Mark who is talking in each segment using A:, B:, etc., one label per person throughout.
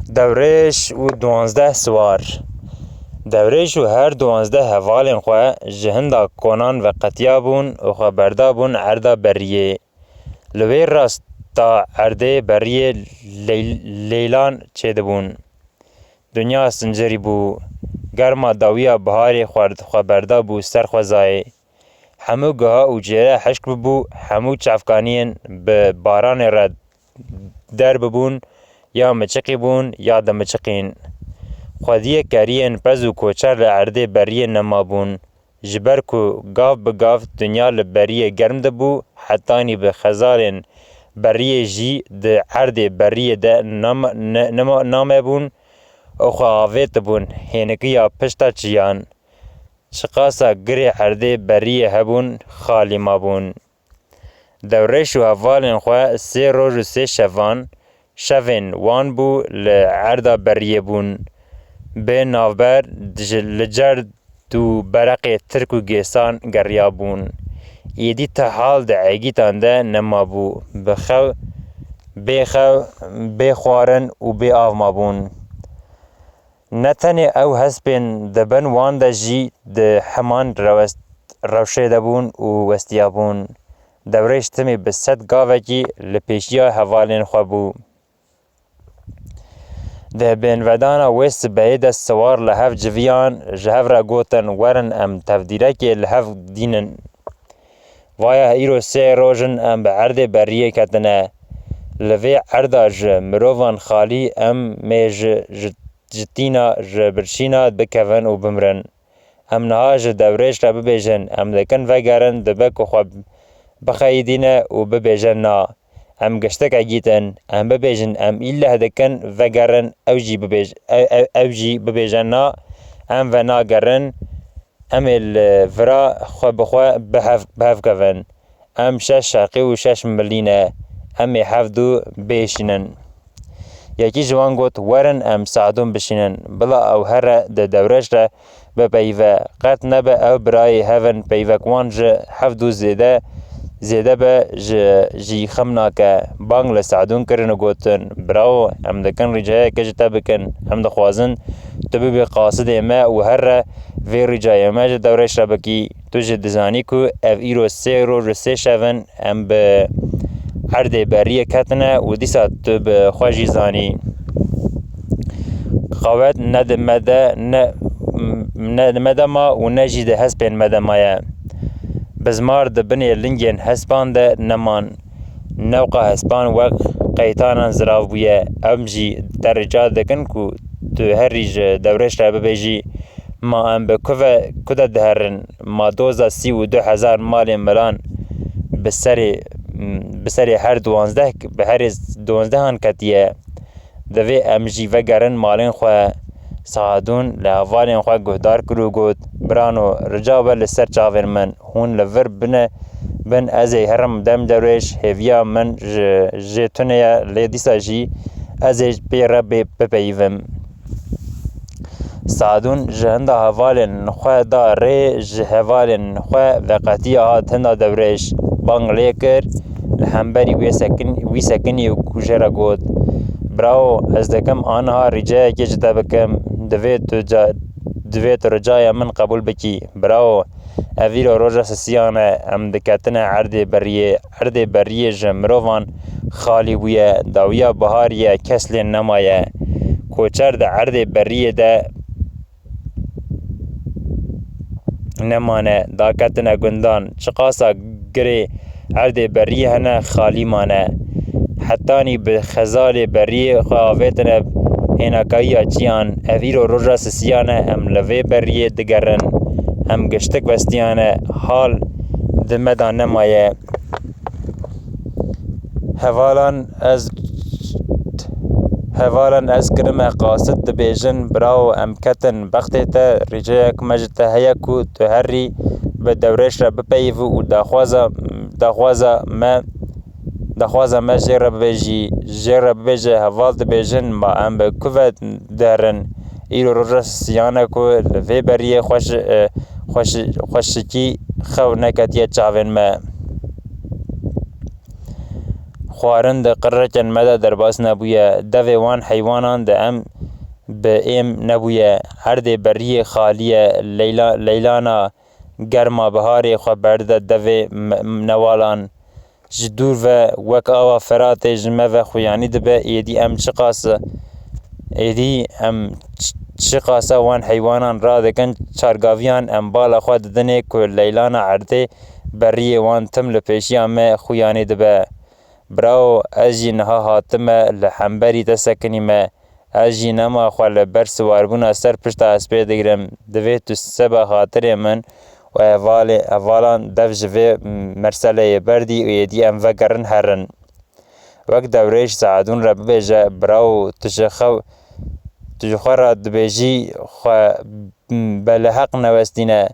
A: دورêş û 12 siwar. Dewrêş û her 12 hevalên xwe ji hinda konan veqetiya bûn û xweberdar bûn erda beriyê. Li wê rasta erdê beriyê leylan çêdibûn. Dinya sincerî bû. Germa dawiya biharê xweberdar bû ser xwezayê. Hemû giha û cêre hişk bibû, hemû çavkaniyên bi baranê re derbibûn, ya miçiqî bûn ya dimiçiqîn. Xwediyê keriyên pez û koçer li erdê beriyê nemabûn. Ji ber ku gav bi gav dinya li beriyê germ dibû, hetanî bi xezalên beriyê jî di erdê beriyê de namebûn û xwe avêt dibûn hênikiya pişta çiyan. Çiqasa girê erdê beriyê hebûn, xalî mabûn. Dewrêş û hevalên xwe sê roj û sê şevên wan bû li erda beriyê bûn. Bê navber li cerd û bereqê tirk û gêsan geriya bûn. Êdî tehal di egîtan de nemabû. Bê xwarin û bê av mabûn. Ne tenê ew hespên dibin wan de jî di heman rewşê de bûn û westiya bûn. Dewrêş timî bi 100 gavekî li pêşiya hevalên xwe bû. Di bênvedana wê sibehê de siwar li hev civiyan ji hev re gotin werin em tevdîrekê li hev dînin. Vaya îro sê rojin em bi erdê beriyê ketine. Li vê erda ji mirovan xalî em mê ji tîna ji birçîna bikevin û bimirin. Em niha ji dewrêş re bibêjin em dikin vegerin dibe ku xwe bixeyidîne û bibêjin na. Em giştek egîtin, em bibêjin em îleh dikin vegerin ew jî bibêjin na, em venagerin, em ê li vira xwe bi xwe bihevkevin. Em 6 şeqî û 6 milî ne. Em ê hevdû bêşînin. Yekî ji wan got werin em seadûn bişînin. Bila ew here di dewrêş re bipeyive. Qet nebe ew birayê hevin peyvek wan ji hevdû zêde be jî xem nake. Bang li seadûn kirin û gotin bravo em dikin rîcayekê ji te bikin. Em dixwazin tu bibî qasidê me û here vê rîcayê me ji dewrêş re bikî. Tu jî dizanî ku ev îro sê roj û sê şevin em bi erdê beriyê ketine û dîsa tu bi xwe jî zanî. Qewet ne di medema û ne jî di hespên medema ye. Bizmar di binê lingên hespan de neman. Newqa hespan wek qeytanan zirav bûye. Em jî te rica dikin ku tu herî ji dewrêş re bibêjî ma em bi ku de diherin. Ma doza 32,000 malên miran bi serê her 12 ketiye. Divê em jî vegerin malên xwe. Seadûn li hevalên xwe guhdar kir û got birano rica be li ser çavên min. Hûn li vir bin ez ê herim dem dewrêş hêviya min jê tune ye lê dîsa jî ez ê pê re bipeyivim. Seadûn ji hinda hevalên xwe da rê ji hevalên xwe veqetiya hat hinda dewrêş. Bang lê kir li hemberî wî sekinî û kujê re got bravo ez dikim aniha rîcayekê ji te bikim. Divê tu ricaya min qebûl bikî. Bravo. Ev îro roja sisiyan e. Em diketine erdê beriyê. Erdê beriyê ji mirovan xalî bûye. Dawiya biharî ye kes lê nemaye. Koçer di erdê beriyê de nemane. Daketine gundan. Çiqasa girê erdê beriyê hene xalî mane. Hetanî bi xezalê beriyê xwe avêtine hênekayiya çiyan. Ev îro roja sisiyan e. Em li vê beriyê digerin. Em giştek westiyan e. Hal di me da nemaye. Hevalan ez kirime qasid dibêjin bravo em ketin bextê te. Rîcayek me ji te heye ku tu herî bi dewrêş re bipeyivî û daxwaza me jê re bibêjî. Jê re bibêje heval dibêjin ma em bi ku ve diherin. Îro roja sisiyan e ku li vê beriyê xweşikî xew neketiye çavên me. خوارن ده قررکن مده درباس نبویه دوی وان حیوانان ده ام به ایم نبویه هر ده بریه خالیه لیلانا گرما بهاری خو برده دوی نوالان جدور و وک آوا فرات جمه و خویانی دبه ایدی ام چقاسه ایدی ام چقاسه وان حیوانان را دکن چارگاویان ام بالا خود دنه که لیلانا عرده بریه وان تم لپیشی ام خویانی دبه براو اجی نها هاتمه لحنبری تسکنی ما اجی نما خوال بر سواربونا سر پشت اسپی دگرم دوی تو سبا خاطر من و اوالان دف جوه مرسله بردی و یدی ام وگرن هرن وقت دوریش سعدون را ببیجه براو تجخوا را دبیجی خوا بلحق نوستینه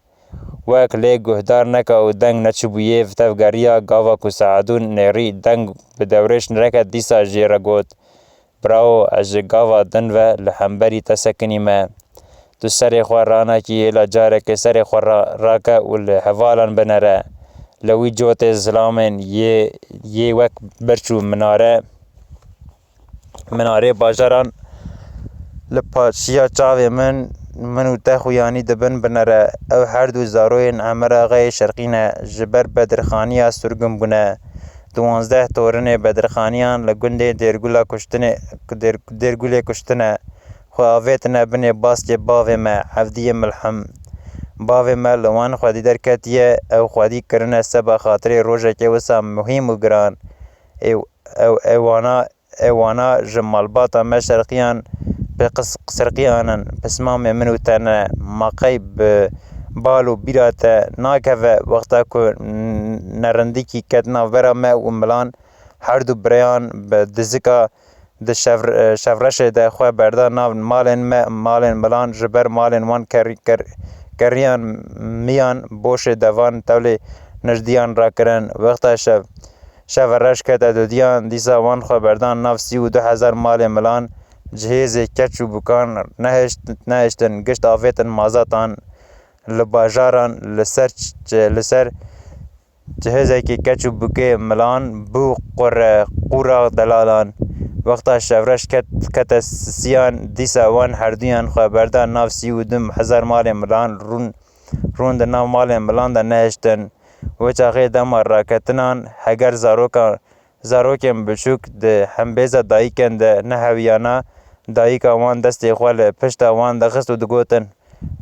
A: وک لی گهدار نکه و دنگ نچبویه و تفگریا گاوا که سعدون نیری دنگ به دوریش نرکه دیسا جیره گود براو از گاوا دن و لحنبری تسکنی ما تو سر خواه رانا کی ایلا جاره که سر خواه راکه و لحوالان بنره لوی جوت اسلامن یه وک برچو مناره باجران لپاشیا چاوی منو تخویانی دبن بنره او هر دو زاروین عمر غی شرقینه جبر بدرخانیا سرگم بونه 12 تورن بدرخانیان لگنده درگوله کشتنه خو آویتنه بنه باست باوی ما عفدی ملحم باوی ما لوان خودی درکتیه او خودی کرنه سبا خاطر روژه که وسا مهم و گران ایوانا جمالباتا ما شرقیان بقصرقیانن پسمام منو تنه ماقی بالو بیراته ناکوه وقتا که نرندی کی کتنا ورا ما و ملان هر دو بریان به دزکا ده شفرش ده خواه برده ناو مالن ملان جبر مالن وان کریان میان بوش دوان تولی نجدیان را کرن وقتا شفرش کتا دو دیان دیسا وان خواه بردان ناو 32,000 مال ملان جهیز کچ و بکان نهشتن گشت آفیتن مازاتان لباجاران لسر جهیزه که کچ و بکه ملان بو قورا دلالان وقتا شفرش کت سیان دیسا وان هردویان خواه بردان ناو 32,000 مال ملان رون ده ناو مال ملان ده نهشتن و چاقی دما راکتنان هگر زاروکم بچوک ده همبیزا دایکن ده نهویانا دایکا وان دستی خوال پشتا وان ده خست و دگوتن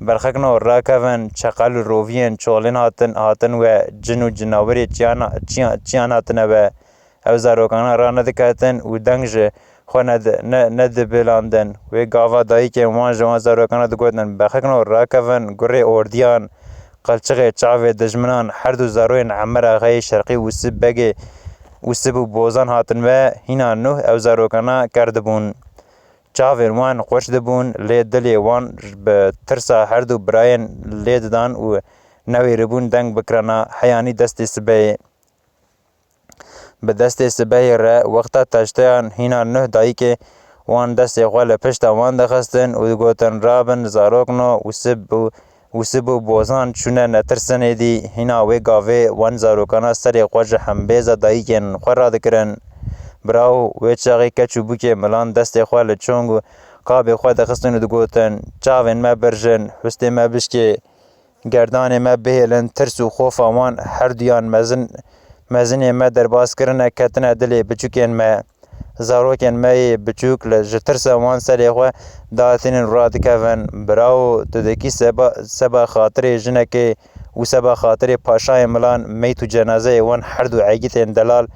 A: برخکنو راکون چقل رووین چولین هاتن و جنو جناوری چیان هاتنه و او زاروکانا را ندکتن و دنگج خو ند بلاندن و گاوا دایک وان جوان زاروکانا دگوتن برخکنو راکون گره اوردیان قلچغ چاوه دجمنان هر دو زاروین عمر غی شرقی و سب و بوزان هاتن و هینا نوح او زاروکانا کردبون چاوه وان خوش دبون لید دلی وان به ترسا هر دو براین لید دان و نوی ربون دنگ بکرانا حیانی دست سبه به دست سبه را وقتا تشتیان هینا نوح دایی که وان دست خوال پشتا وان دخستن و گوتن رابن زاروکنو و سبو بوزان چونه نترسنه دی هینا وی گاوه وان زاروکانا سر خوش همبیزا دایی که خورا دکرن براو و چاقی کچو بوکه ملان دست خوال چونگو قاب خواه دخستن و دگوتن چاوین ما برژن حسته ما بشکه گردان ما بهلن ترس و خوف وان هر دویان مزن ما در باز کرنه کتنه دلی بچوکین ما زاروکین ما بچوک لجترس وان سری خواه داتین را دکون براو تدکی سبا خاطر جنکه و سبا خاطر پاشای ملان میتو جنازه وان هر دو عیگیتین دلال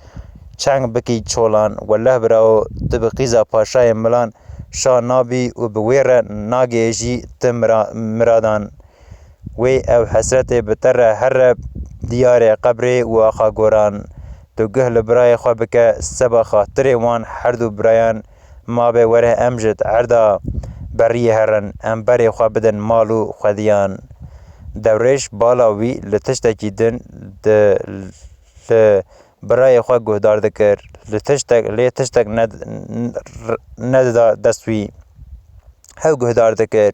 A: چنگ بکی چولان والله براو تبقیزا پاشای ملان شا نابی و بویر ناگیجی تمرادان وی او حسرت بتر هر دیار قبر و آخا گوران تو گهل برای خواه بکه سبا خاطر وان هر دو برایان ما به وره امجد عردا بری هرن ام بری خواه بدن مالو خودیان دوریش بالاوی لتشتکی دن برای خواه گهدار دکر لتشتک ند دستوی هاو گهدار دکر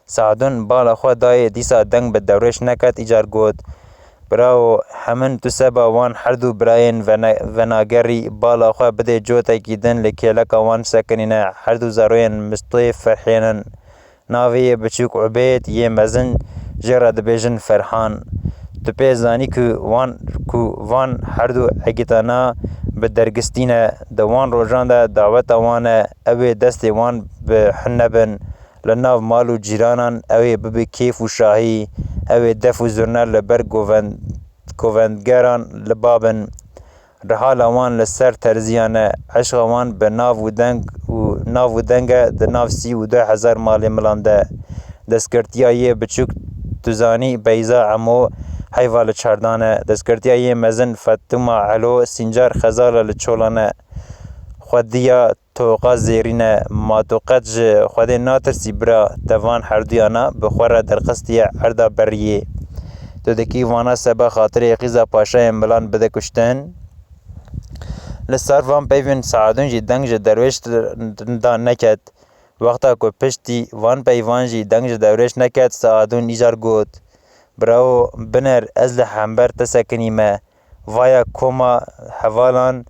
A: سعدون بالا خواه دای دیسا دنگ به دوریش نکت ایجار گود براو همن تو سبا وان هردو براین وناگری بالا خواه بده جوتا کیدن لکیلکا وان سکنینه هردو زاروین مستوی فرحینن ناوی بچوک عبید یه مزن جرا دبیجن فرحان تو پی زانی که وان هردو اگیتانا به درگستینه دوان روژان ده دعوت وانه اوی دست وان به حنبن لناو مالو جیرانان اوی ببی کیف و شاهی اوی دف و زرنر لبر گووندگران لبابن رحال وان لسر ترزیانه عشق وان به ناو و دنگه ده ناو 32,000 مالی ملانده دستکرتیایی بچوک تزانی بیزا عمو حیوال چاردانه دستکرتیایی مزن فتوما علو سنجار خزال لچولانه خودیا توقع زیرینه ما توقع خودی ناترسی برا دوان هردیانا بخور در قسطی عردا بریه تو دکی وانا سبا خاطر قیزا پاشای ملان بده کشتن لسر وان پیوین سعادون جی دنگ جی درویش دان نکد وقتا که پشتی وان پیوان جی دنگ جی درویش نکد سعادون ایجار گود براو بنر از لحنبر تسکنیمه وایا کوما حوالان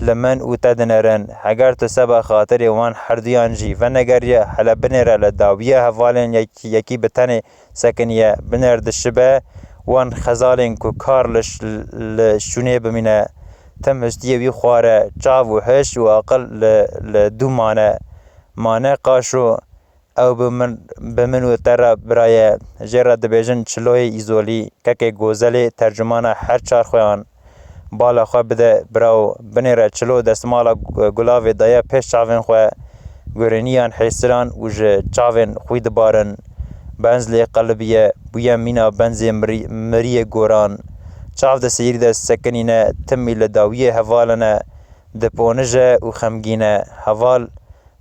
A: لمن او تدنرن اگر تو سبا خاطر وان هردیان جی و نگریه حالا بنره لداویه حوالن یکی بتنه سکنیه بنر دشبه وان خزالن که کار لشونه بمینه تم هشتیه وی خواره چاو و هش و اقل لدو مانه قاشو او بمنو تر برای جرا دبیجن چلوی ایزولی که گوزلی ترجمانه هر چار خویان بالا خواه بده براو بنیره چلو دستمالا گلاوی دایا پیش چاوین خواه گرینیان حیسران و جه چاوین خوی دبارن بنزلی قلبیه بویا مینا بنزی مریه گوران چاو ده سیر ده سکنینه تمی لداویه حوالنه ده پونجه و خمگینه حوال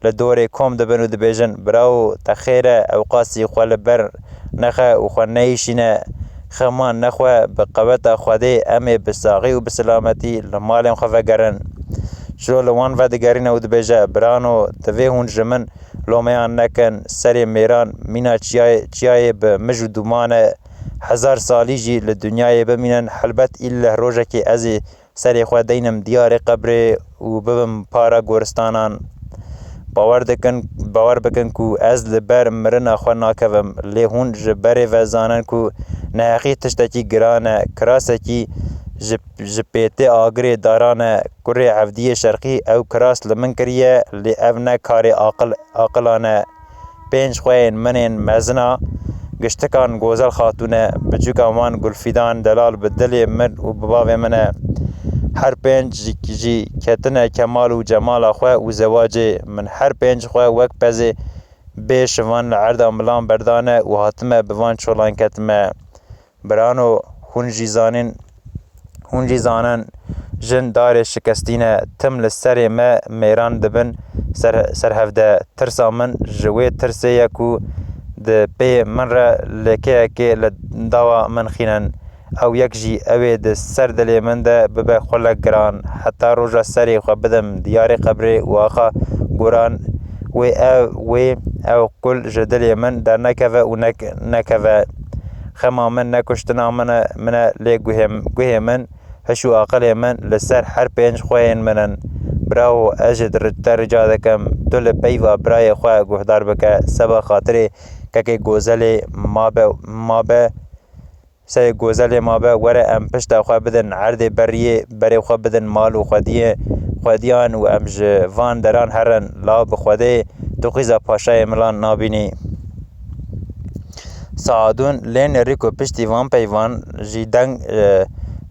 A: لدور کم دبنو دبیجن براو تخیره او قاسی خواه لبر نخه و خواه نیشینه خمان نخواه بقوت خواده امه بساقی و بسلامتی لمالین خواه گرن شلو لوان و دگرین او دبیجه برانو دوی هون جمن لومیان نکن سر میران مینا چیای به مجو دومان 1000 سالی جی لدنیای بمینن حلبت ایله روژه که ازی سر خواه دینم دیار قبر و ببم پارا گورستانان باور بکن کو از لبر مرنا خو ناکوم لهون جبر و زانن کو ناقی تشتکی گرانه کراسه کی جپیته آگری دارانه کره عبدی شرقی او کراس لمن کریه لی او کار عاقلانه پنج خوین منین مزنا گشتکان گوزل خاتونه بجوکا وان گلفیدان دلال بدلی من و بباوی منه هر پنج جی کتنه کمال و جمال خواه و زواج من هر پنج خواه وک پزی بیش وان عردا ملان بردانه و حاتمه بوان چولان کتمه برانو هونجی زانن جن دار شکستینه تم لسر ما میران دبن سرهفده ترسا من جوی ترسه یکو ده پی من را لکه که لداوا من خینن او یک جی اوی ده سر دلی من ده ببه خلق گران حتی روژا سری خواه بدم دیار قبری و آخا گوران او کل جدلی من در نکوه و نکوه خما من نکشتنا من لی گوه من هشو آقل من لسر هر پنج خوین منن براو اجد رجا دکم دل پیوا برای خواه گوهدار بکه سبا خاطری که گوزل ما به سه گوزل ما به وره ام پشت خواه بدن عرد بری خواه بدن مال و خودیان و ام جوان دران هرن لا بخوده تو قیزا پاشای ملان نابینی سعادون لین ریکو پشتی وان پیوان جی دنگ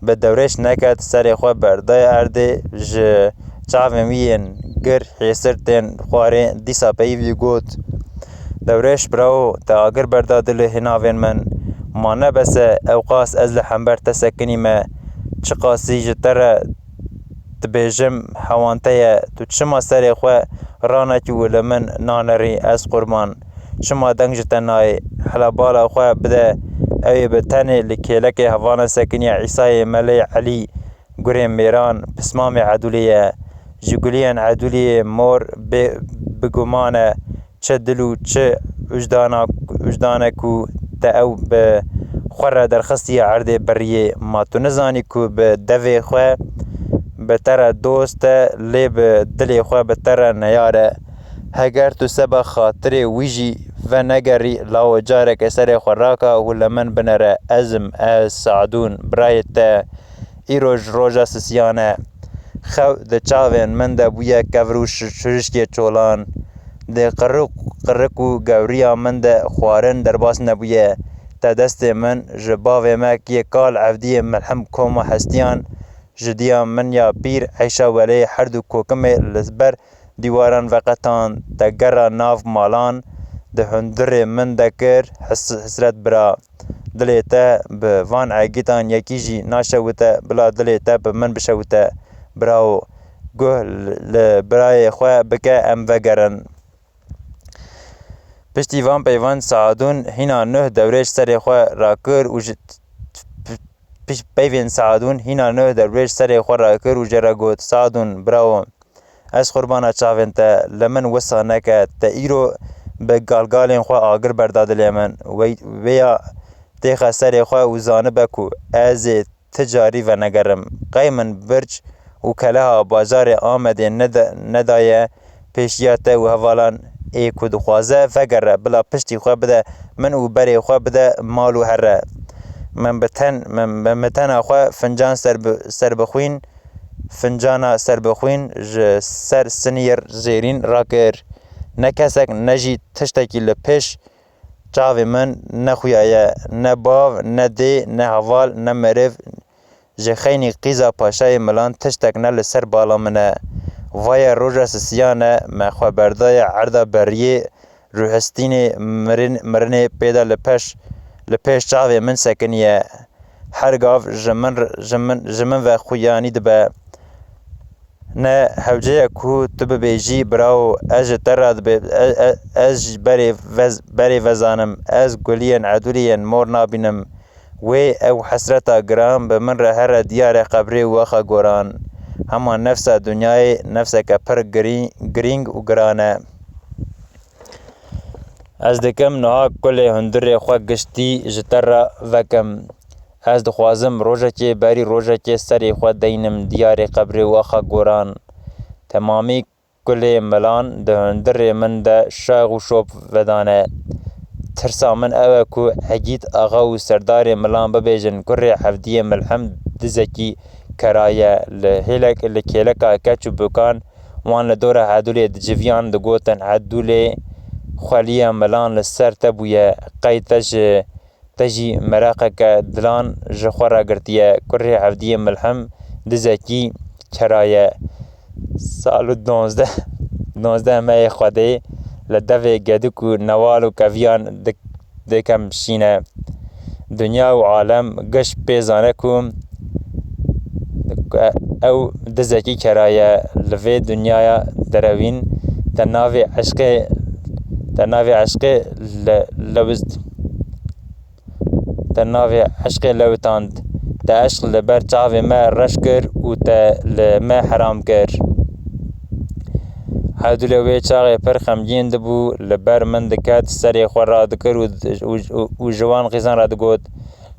A: به دورش نکد سر خواه بردای عرده چاومین گر حیسر تین خواره دیسا پیوی گوت دورش براو تا اگر بردادل هناوین من ما نبسه اوقاس از لحنبر تسکنی ما چقاسی جتر تبیجم حوانته تو چما سر خواه رانکی و لمن نانری از قربان چما دنگ جتنای حلا بالا خواه بده اوی بتنی لکیلک هوانا سکنی عیسای ملی علی گریم میران پسمام عدولیه جگولین عدولیه مور بگمانه چه دلو چه وجدانه کو تا او به خو را درخستی عرض بریه ما تو نزانی کو به دوی خو بتر دوست لی به دلی خو بتر نیاره هگر تو سبا خاطر ویجی و نگری لاو جارک سر خوراکا و لمن بنره ازم از سعدون برایت ایروژ روژا سسیانه خو ده چاوین من ده بویا کفروش شرشکی چولان ده قرق و گوریا من ده خوارن در باس نبویه تا دست من جباوه مک یه کال عفدی ملحم کوم هستیان جدیا من یا پیر عیشا ولی هر دو کوکم لزبر دیواران وقتان ده گره ناف مالان ده هندر من دکر حسرت برا دلیتا به وان عگیتان یکی جی ناشوته بلا دلیتا به من بشوته براو گوه لبرای خواه بکه ام وگرن پشتی وان پیوان سعادون هینا نه دورش سر خواه را کر و پیوین سعادون هینا نه دورش سر خواه را کر و جرا گوت سعادون براو از قربانا چاوین تا لمن وسانه که تا ایرو به گالگالین خواه آگر بردادل من ویا تیخ سر خواه و زانه بکو از تجاری و نگرم قیمن برج و کلها بازار آمده ندایه پیشیات و حوالان ای کد خوازه فگره بلا پشتی خواه بده من و بری خواه بده مالو هره من بتن خواه فنجان سر بخوین فنجانا سر بخوین سر سنیر زیرین را کر نکسک نجی تشتکی لپش چاوی من نخویایه نه باو نه دی نه حوال نه مرف جخینی قیزا پاشای ملان تشتک نه لسر بالا منه وای روژا سسیانه مخوابردای عرضا بریه روحستین مرنه پیدا لپش چاوی من سکنیه هر گاف جمن و خویانی دبه نه هوجه کو تو بیجی براو از تراد از بری وزانم از گلین عدولین مور نابینم و او حسرتا گرام به من را هر دیار قبری وخا گوران همان نفس دنیای نفس که پر گرینگ و گرانه از دکم نها کل هندر خواه گشتی جتر وکم از دخوازم روژه که بری روژه که سری خود دینم دیار قبر وخا گوران تمامی کل ملان ده هندر من ده شاغ و شوب ودانه ترسا من اوه کو حگیت آغا و سردار ملان ببیجن کر حفدی ملحم دزکی کرایه لحیلک لکیلکا کچو بکان وان لدور عدولی دجویان دگوتن عدولی خوالی ملان لسر تبویه قید تجی مراقك دلان جخورا قرتيا كره عبدية ملحم دزكي كرايا سالو دونزده ماي خواده لدفع قدوكو نوالو كفيان دكم شينه دنيا و عالم قش بيزانكو او دزكي كرايا لفي دنيا دروين تناوي عشق لوزد تناوی عشق لوتاند تا عشق لبر چاوی ما رش کر و تا لما حرام کر هدولوی چاوی پر خمگین دبو لبر من دکت سری خور را دکر و جوان غیزان را دگود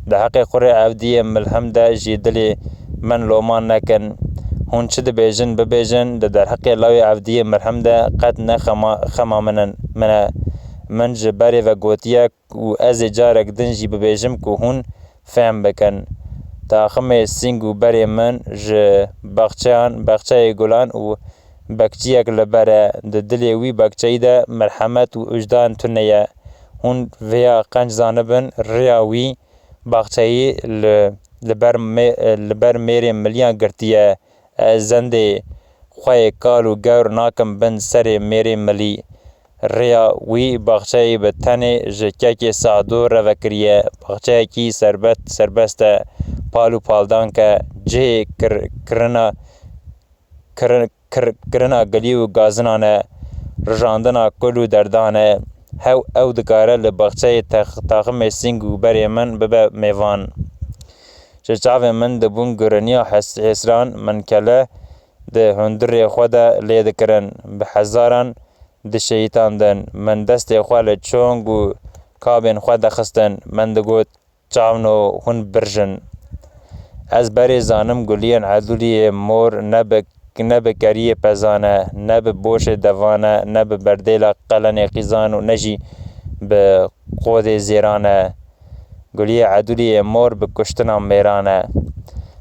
A: ده حق خور عبدی ملهم ده جیدلی من لومان نکن هون چه بیجن ببیجن ده در حق لاوی عبدی ملهم ده قد نخما من جبری و گوتیک و از جارک دنجی ببیجم که هون فهم بکن تا خمه سینگ و بری من ج بخچه گلان و بکچیک لبره ده دلی وی بکچه ده مرحمت و اجدان تنیه هون ویا قنج زانبن ریاوی بخچه لبر میری ملیان گرتیه زنده خواه کال و گور ناکم بند سر میری ملی ریا وی باغچه به تنه جکه سعدو رو کریه باغچه کی سربست پالو پالدان که جه کرنا گلی و گازنانه رجاندنا کلو دردانه او دکاره لباغچه تاخم سینگ و بری من ببه میوان چاو من دبون گرنیا حسران من کله ده هندر خود لید کرن به هزاران ده شیطان دن من دست خواه چونگ و کابین خواه خستن من ده گوت چاونو هون برژن از بری زانم گلیان عدولی مور نب کری پزانه نب بوش دوانه نب بردیل قلن قیزانو نجی به قود زیرانه گلی عدولی مور بکشتنا میرانه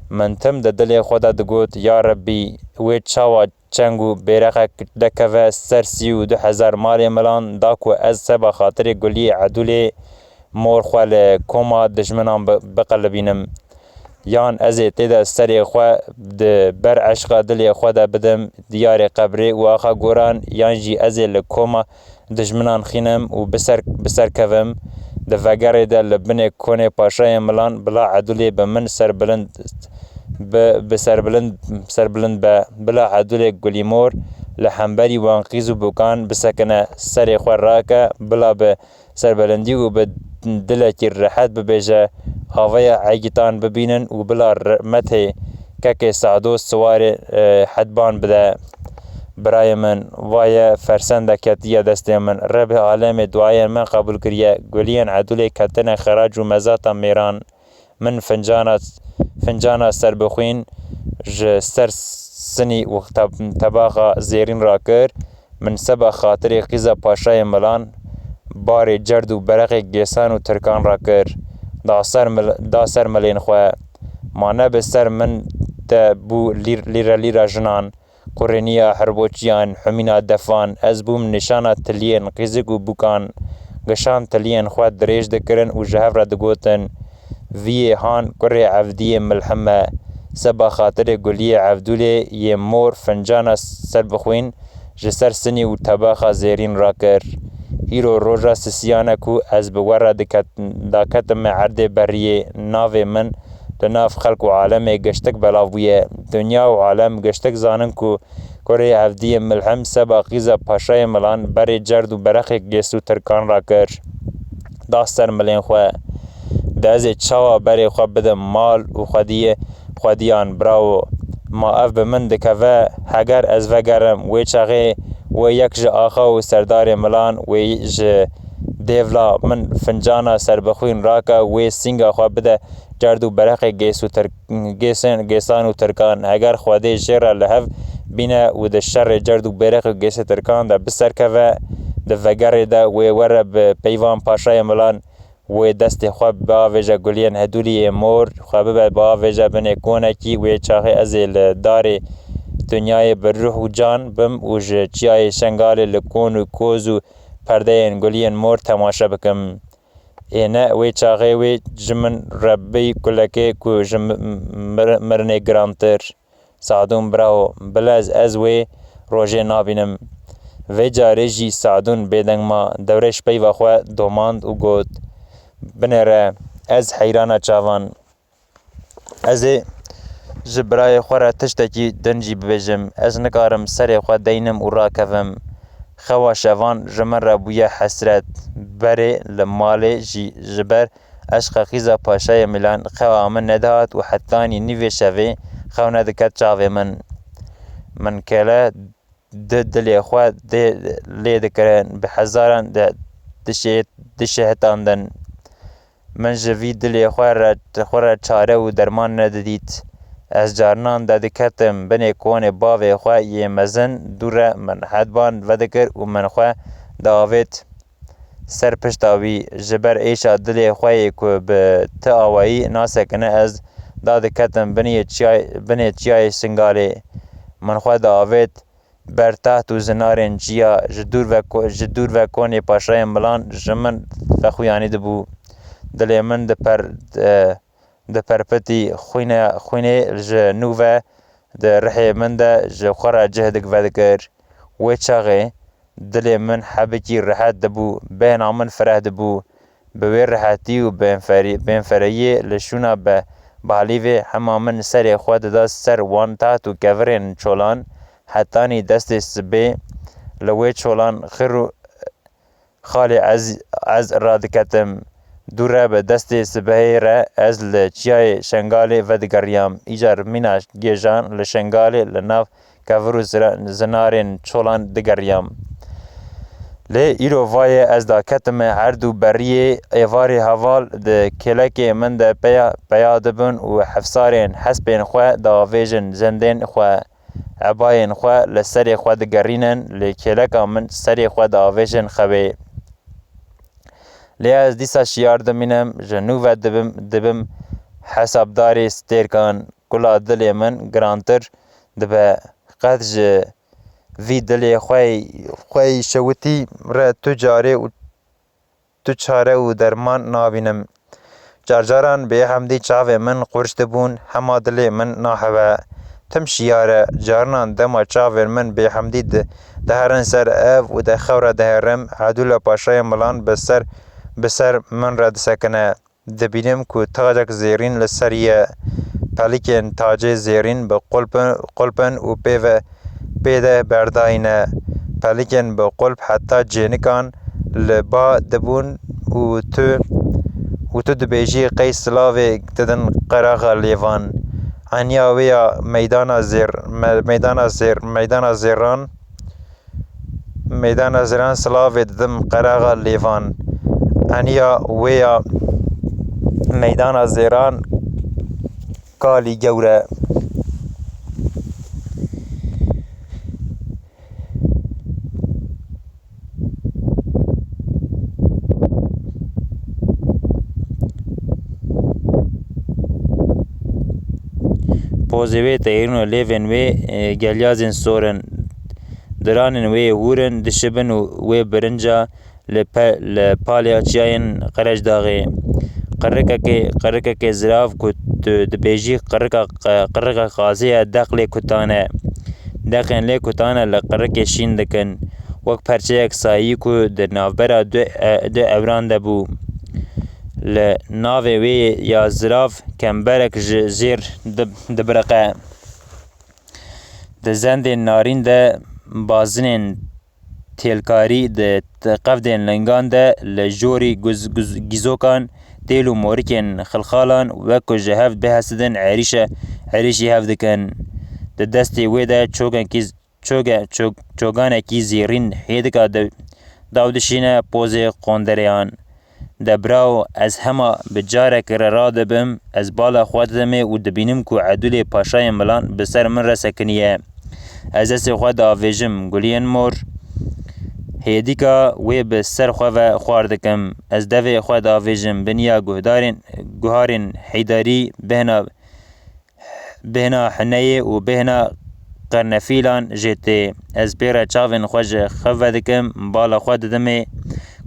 A: من تم د دل خدا دگوت یا ربی وی چاوا چنگو بیرقه دکوه سر 32,000 مال ملان داکو از سبا خاطر گلی عدولی مور خوال کوما دجمنان بقلبینم یان از تیدا سری خوا بر عشق دل خدا بدم دیار قبری و آخا گوران یان جی از لکوما دجمنان خینم و بسر کوم د وگره ده لبنه کونه پاشای ملان بلا عدولی بمن سربلند بلا عدولی گلیمور لحنبری وانقیزو بکان بسکنه سری خور راکه بلا به سربلندی و به دلکی راحت ببیجه هاویا عیگتان ببینن و بلا مته که سعدو سوار حدبان بده برای من وای فرسنده کتیه دسته من رب عالم دعای من قبول کریه گلین عدول کتن خراج و مزاتا میران من فنجانا سر بخوین سر سنی و طباقا زیرین را کر من سبا خاطر قیزا پاشای ملان بار جرد و برق گیسان و ترکان را کر دا سر ملین خواه مانه به سر من ده بو لیره جنان قرنیا حربوچیان حمینا دفان از بوم نشانه تلین قیزگ و بوکان گشان تلین خواه دریج دکرن و جهف را دگوتن وی هان کره عبدی ملحمه سبا خاطر گلی عبدولی یه مور فنجانا سر بخوین جسر سنی و طباقا زیرین را کر ایرو روژا سسیانه کو از بور داکتم عرد بریه ناو من لناف خلق و عالم گشتک بلاویه دنیا و عالم گشتک زانن کو کره عبدی ملحم سبا قیزا پاشای ملان بری جرد و برخ گیسو ترکان را کر داستر ملین خواه دازه چاوا بری خواه بدم مال و خودیان براو ما اف بمن دکوه هگر از وگرم وی چاقه و یک جه آخا و سردار ملان وی جه دیولا من فنجانا سر بخوین راکا وی سینگا خواه بده جرد و برق گیسان و ترکان اگر خواده جره لحف بینه و ده شر جرد و برق گیس ترکان ده بسر که ده وگر ده وی وره به پیوان پاشای ملان وی دست خواه با ویجا گلین هدولی مور خواه با ویجا بنه کونه کی وی چاقه ازیل داره دنیای بر روح و جان بم و چیای شنگال لکون و کوز و پرده این گلین مور تماشا بکم اینه وی چاقه وی جمن ربی کلکه کو مرنه گرانتر سعدون براو بلاز از وی روژه نابینم وی جاره جی سعدون بیدنگ ما دورش پی وخواه دوماند و گود بنره از حیران چاوان از جبرای خوره تشتکی دنجی ببیجم از نکارم سر خواه دینم و راکفم خوا شوان جمن را بویا حسرت بره لمال جبر عشق خیزا پاشای ملان خوا من ندهات و حتانی نیوی شوه خوا ندکت چاوه من کلا دلی خواه لی دکرن به هزاران دشهتاندن من جوی دلی خواه چاره و درمان ندادید از جارنان دادکتم بنی کون باوی خواه یه مزن دوره من حدبان ودکر و من خواه داوید سر پشتاوی جبر ایشا دلی خواه که به تا آوایی ناسکنه از دادکتم بنی چیای سنگاله من خواه داوید بر تحت و زنارن جیا جدور و کونی پاشای ملان جمن فخویانی دبو دلی من ده پرپتی خوینه جنوه ده رحی من ده جخورا جهدک ودکر و چاقه دلی من حبکی راحت دبو بین آمن فرح دبو به راحتی و بین فریه لشونا به بالیوه همه من سر خود دا سر وان تحت و کورین چولان حتانی دست سبه لوی چولان خرو خالی از رادکتم دوره به دست سبهی را از لچیای شنگالی و دگریام ایجار مینا گیجان لشنگالی لناف کورو زنارین چولان دگریام لی ایرو وای از دا کتم عردو بریه ایواری هوال ده کلک من ده پیا دبن و حفصارین حسبین خواه دا ویجن زندین خواه عباین خواه لسری خواه ده گرینن لی کلکا من سری خواه دا ویجن خواه لی از دیسا شیار دمینم جنوب دبم حسابداری ستیرکان کلا دلی من گرانتر دبه قد جه وی دلی خوی شوتی را تو جاره و تو چاره و درمان نابینم جارجاران به همدی چاوه من قرشت بون هما دلی من ناحوه تم شیاره جارنان دما چاوه من به همدی دهرن سر او و ده خوره دهرم عدول پاشای ملان بسر من را دسکنه دبینم که تاجک زیرین لسریه پلیکن تاج زیرین به قلپن و پیده برداینه پلیکن به قلب حتی جنکان لبا دبون و تو دبیجی قیس سلاوی ددن قراغ لیوان انیا ویا میدان زیران سلاوی ددم قراغ لیوان انیا ویا میدان زیران کالی گوره پوزوی تیرنو لیون وی گلیازین سورن درانن وی هورن دشبن وی برنجا لپالیا چیاین قرج داغی قرقه که زراف کت دبیجی قرقه قازی دقل کتانه دقن لی کتانه لقرقه شین دکن وک پرچه یک سایی که در نافبرا دو اوران دبو لناوی وی یا زراف کمبرک زیر دبرقه ده زند نارین ده بازنین تیلکاری ده قفدین لنگان ده لجوری گیزوکان تیلو مورکن خلخالان وکو جهفت بحسدن عریشی هفدکن ده دستی وی ده چوگانه کی زیرین هیدکا داودشینه پوزی قوندریان ده براو از همه بجارک را دبم از بالا خواد دمه و دبینم که عدول پاشای ملان بسر من رسکنیه از دست خواد آویجم گلین مور هیدیکا وی بسر خواردکم از دوی خواد آویجم بنیا گوهارین حیداری بهنا حنیه و بهنا قرنفیلان جیته از بیره چاوین خواه خودکم بالا خواد دمه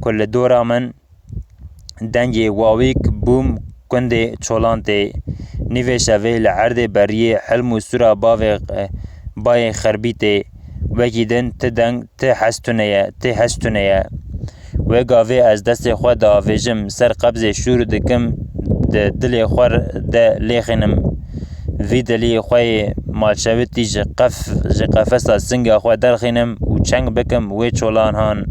A: کل دورا من دنگی واویک بوم کنده چولانته نیوه شوه لعرد بریه حلم و سورا بای خربیته وکی دن ته هستونه و گاوه از دست خود آویجم سر قبض شور دکم دل خور ده لیخنم وی دلی خواه مالشویتی جقفستا سنگ خواه درخینم و چنگ بکم و چولان هان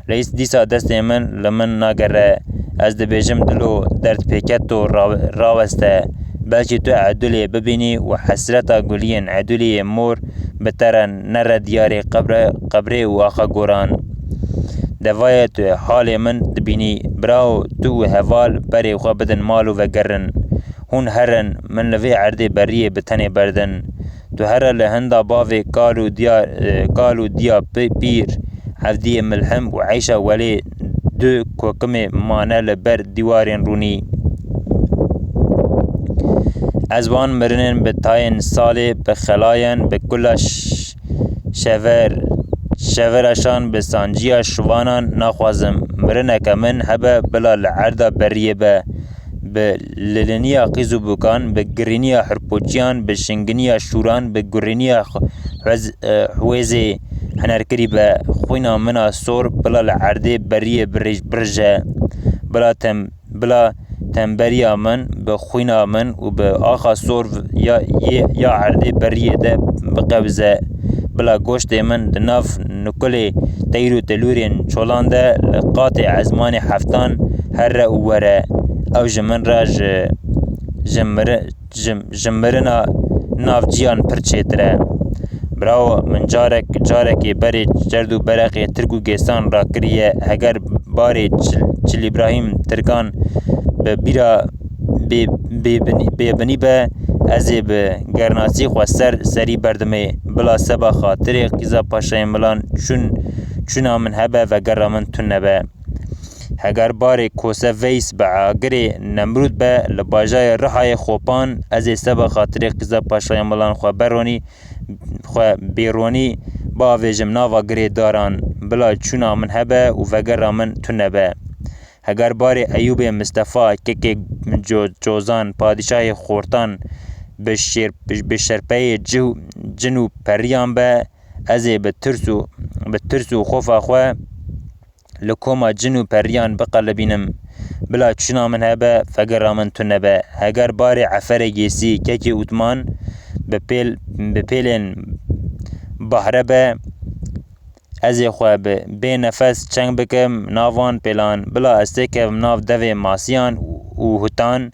A: رئیس دیسا دست من لمن ناگره از دبیجم دلو درد پیکت و راوسته بلکه تو عدولی ببینی و حسرتا گلین عدولی مور بترن نر دیاری قبره و آخا گوران دوای تو حال من دبینی براو تو هوال بری خواه بدن مالو و گرن هون هرن من لوی عرده بریه بتنه بردن تو هر لهندا باوی کالو دیا پیر عفدی ملحم و عیشا ولی دو کوکم مانه لبر دیوارین رونی از وان مرنن به تاین سالی به خلاین به کل شورشان به سانجیا شوانان نخوازم مرنک من هبه بلا لعرده بریه به للنیا قیزو بکان به گرینیا حرپوچیان به شنگنیا شوران به گرینیا حویزی هنرکری به خوینا منا سور بلا لعرده بریه برجه بلا تنبریا من به خوینا من و به آخا سور یا عرده بریه ده بقبزه بلا گوشت من دناف نکل تیرو تلورین چولان ده لقاطع عزمان حفتان هر او وره او جمن را جمرنا ناف جیان پرچه تره براو من جارك بري جرد و برقي تركو گيستان را كريه هگر باري چل إبراهيم تركان ببيرا ببني با ازي بگرناسي خو سري بردمي بلا سبا خاطر قيزا پاشای ملان چون من هبه و گر من تون نبه هگر باري کوسه ويس بعاقري نمرود با لباجای رحای خوپان ازي سبا خاطر قيزا پاشای ملان خو بروني خو بیرونی با ویجم ناوا گری داران بلا چونا من هبه و وگر من تو نبه هگر باری ایوب مصطفی که جوزان پادشاه خورتان به شرپه جنو پریان به ازی به ترسو خوفا خواه لکوما جنو پریان بقلبینم بلا چونا من هبه وگر من تو نبه هگر باری عفر گیسی که اوتمان بپیلن بحره به ازی خواه به نفس چنگ بکم ناوان پیلان بلا استکم ناو دوی ماسیان و هتان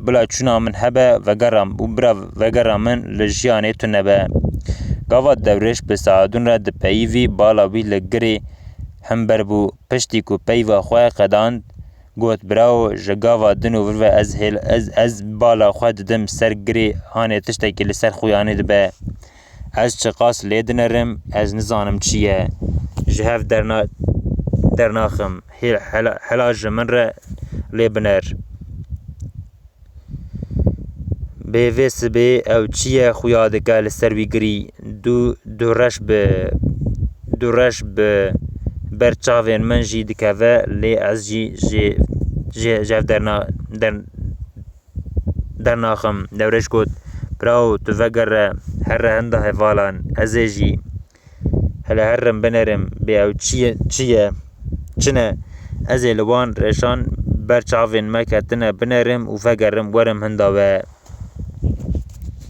A: بلا چونا من هبه وگرم من لجیانه تو نبه گاوات دورش به ساعدون را ده پیوی بالاوی لگری هم بربو پشتی کو پیوا خواه قداند گوت براو جگاوا دنو ورو از بالا خواه دم سر گری هانه تشتکی لسر خویانه دبه از چقاس لیدنرم از نزانم چیه جهف درناخم حلاج من را لیبنر به ویس به او چیه خویادکه لسر وی گری دو رش به برچاوین من جی دکوه لی از جهف درناخم دورش کد براو تو وگر هر هنده هفالان ازی جی هلا هرم بنرم بی او چنه ازی لوان رشان برچاوین مکتنه بنرم و وگرم ورم هنده و